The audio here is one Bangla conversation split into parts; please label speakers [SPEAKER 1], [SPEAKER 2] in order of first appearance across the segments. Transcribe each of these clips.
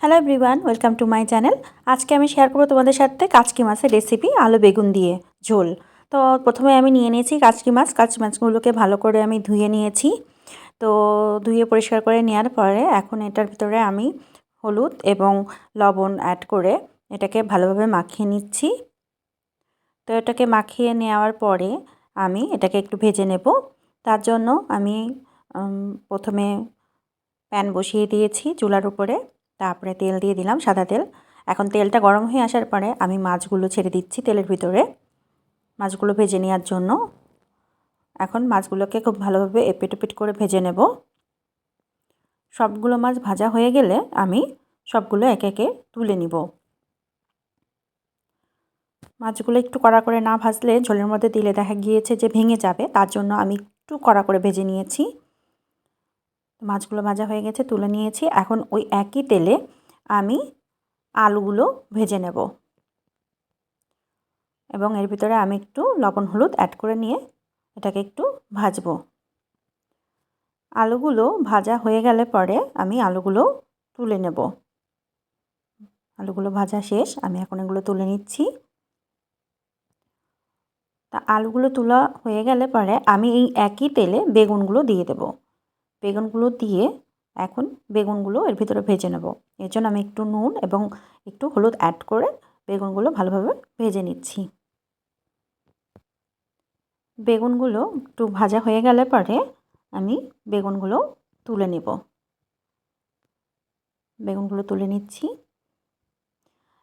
[SPEAKER 1] Hello everyone, welcome to my channel. আজকে আমি শেয়ার করবো তোমাদের সাথে কাচকি মাছের রেসিপি, আলু বেগুন দিয়ে ঝোল। তো প্রথমে আমি নিয়ে নিয়েছি কাচকি মাছগুলোকে ভালো করে আমি ধুয়ে নিয়েছি। তো ধুয়ে পরিষ্কার করে নেওয়ার পরে এখন এটার ভিতরে আমি হলুদ এবং লবণ অ্যাড করে এটাকে ভালোভাবে মাখিয়ে নিচ্ছি। তো এটাকে মাখিয়ে নেওয়ার পরে আমি এটাকে একটু ভেজে নেব। তার জন্য আমি প্রথমে প্যান বসিয়ে দিয়েছি চুলার উপরে, তারপরে তেল দিয়ে দিলাম, সাদা তেল। এখন তেলটা গরম হয়ে আসার পরে আমি মাছগুলো ছেড়ে দিচ্ছি তেলের ভিতরে মাছগুলো ভেজে নেওয়ার জন্য। এখন মাছগুলোকে খুব ভালোভাবে এপিট ওপিট করে ভেজে নেব। সবগুলো মাছ ভাজা হয়ে গেলে আমি সবগুলো একে একে তুলে নিব। মাছগুলো একটু কড়া করে না ভাজলে ঝোলের মধ্যে দিলে দেখা গিয়েছে যে ভেঙে যাবে, তার জন্য আমি একটু কড়া করে ভেজে নিয়েছি। মাছগুলো ভাজা হয়ে গেছে, তুলে নিয়েছি। এখন ওই একই তেলে আমি আলুগুলো ভেজে নেব এবং এর ভিতরে আমি একটু লবণ হলুদ অ্যাড করে নিয়ে এটাকে একটু ভাজবো। আলুগুলো ভাজা হয়ে গেলে পরে আমি আলুগুলো তুলে নেব। আলুগুলো ভাজা শেষ, আমি এখন এগুলো তুলে নিচ্ছি। তা আলুগুলো তোলা হয়ে গেলে পরে আমি এই একই তেলে বেগুনগুলো দিয়ে দেব। বেগুনগুলো দিয়ে এখন বেগুনগুলো এর ভিতরে ভেজে নেব। এর জন্য আমি একটু নুন এবং একটু হলুদ অ্যাড করে বেগুনগুলো ভালোভাবে ভেজে নিচ্ছি। বেগুনগুলো একটু ভাজা হয়ে গেলে পরে আমি বেগুনগুলো তুলে নেব। বেগুনগুলো তুলে নিচ্ছি।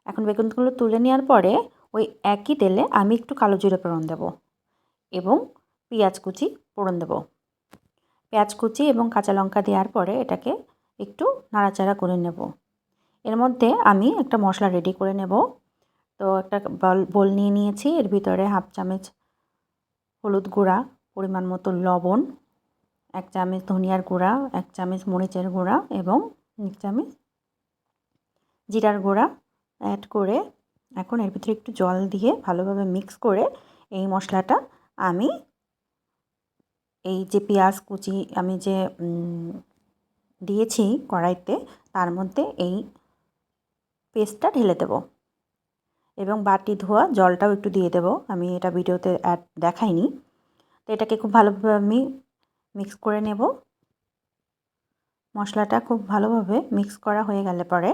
[SPEAKER 1] এখন বেগুনগুলো তুলে নেওয়ার পরে ওই একই তেলে আমি একটু কালো জিরে ফোড়ন দেব এবং পেঁয়াজ কুচি ফোড়ন দেব। পেঁয়াজ কুচি এবং কাঁচা লঙ্কা দেওয়ার পরে এটাকে একটু নাড়াচাড়া করে নেব। এর মধ্যে আমি একটা মশলা রেডি করে নেব। তো একটা বোল নিয়ে নিয়েছি, এর ভিতরে হাফ চামচ হলুদ গুঁড়া, পরিমাণ মতো লবণ, 1 চামচ ধনিয়ার গুঁড়া, 1 চামচ মরিচের গুঁড়া এবং 1 চামচ জিরার গুঁড়া অ্যাড করে এখন এর ভিতরে একটু জল দিয়ে ভালোভাবে মিক্স করে এই মশলাটা আমি এই যে পেঁয়াজ কুচি আমি যে দিয়েছি কড়াইতে, তার মধ্যে এই পেস্টটা ঢেলে দেব এবং বাটি ধোয়া জলটাও একটু দিয়ে দেব। আমি এটা ভিডিওতে দেখাইনি। তো এটাকে খুব ভালোভাবে আমি মিক্স করে নেব। মশলাটা খুব ভালোভাবে মিক্স করা হয়ে গেলে পরে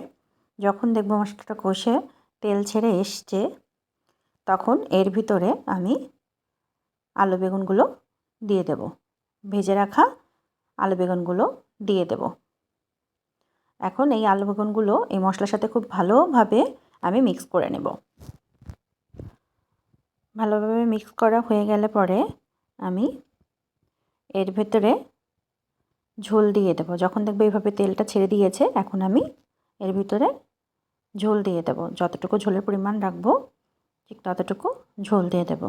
[SPEAKER 1] যখন দেখব মশলাটা কষে তেল ছেড়ে এসছে, তখন এর ভিতরে আমি আলু বেগুনগুলো দিয়ে দেব। ভেজে রাখা আলু বেগুনগুলো দিয়ে দেব। এখন এই আলু বেগুনগুলো এই মশলার সাথে খুব ভালোভাবে আমি মিক্স করে নেব। ভালোভাবে মিক্স করা হয়ে গেলে পরে আমি এর ভেতরে ঝোল দিয়ে দেব। যখন দেখব এইভাবে তেলটা ছেড়ে দিয়েছে, এখন আমি এর ভিতরে ঝোল দিয়ে দেব। যতটুকু ঝোলের পরিমাণ রাখবো ঠিক ততটুকু ঝোল দিয়ে দেব।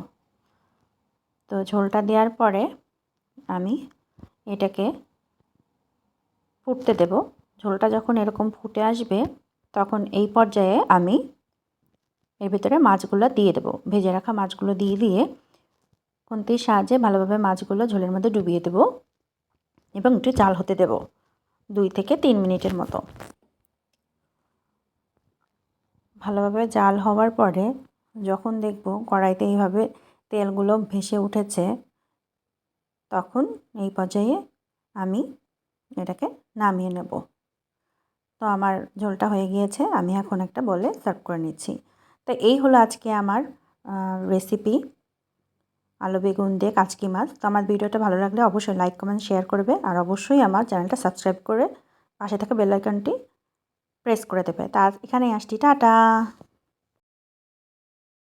[SPEAKER 1] তো ঝোলটা দেওয়ার পরে আমি এটাকে ফুটতে দেব। ঝোলটা যখন এরকম ফুটে আসবে, তখন এই পর্যায়ে আমি এর ভিতরে মাছগুলো দিয়ে দেব। ভেজে রাখা মাছগুলো দিয়ে দিয়ে খুন্তির সাহায্যে ভালোভাবে মাছগুলো ঝোলের মধ্যে ডুবিয়ে দেব এবং একটু জাল হতে দেব 2 থেকে 3 মিনিটের মতো। ভালোভাবে জাল হওয়ার পরে যখন দেখব কড়াইতে এইভাবে তেলগুলো ভেসে উঠেছে, তখন এই পর্যায়ে আমি এটাকে নামিয়ে নেব। তো আমার ঝোলটা হয়ে গিয়েছে, আমি এখন একটা বলে সার্ভ করে নিচ্ছি। তো এই হলো আজকে আমার রেসিপি, আলু বেগুন দিয়ে কাচকি মাছ। তো আমার ভিডিওটা ভালো লাগলে অবশ্যই লাইক কমেন্ট শেয়ার করবে, আর অবশ্যই আমার চ্যানেলটা সাবস্ক্রাইব করে পাশে থাকা বেল আইকনটি প্রেস করে দেবে। তা এখানেই আসছি, টাটা।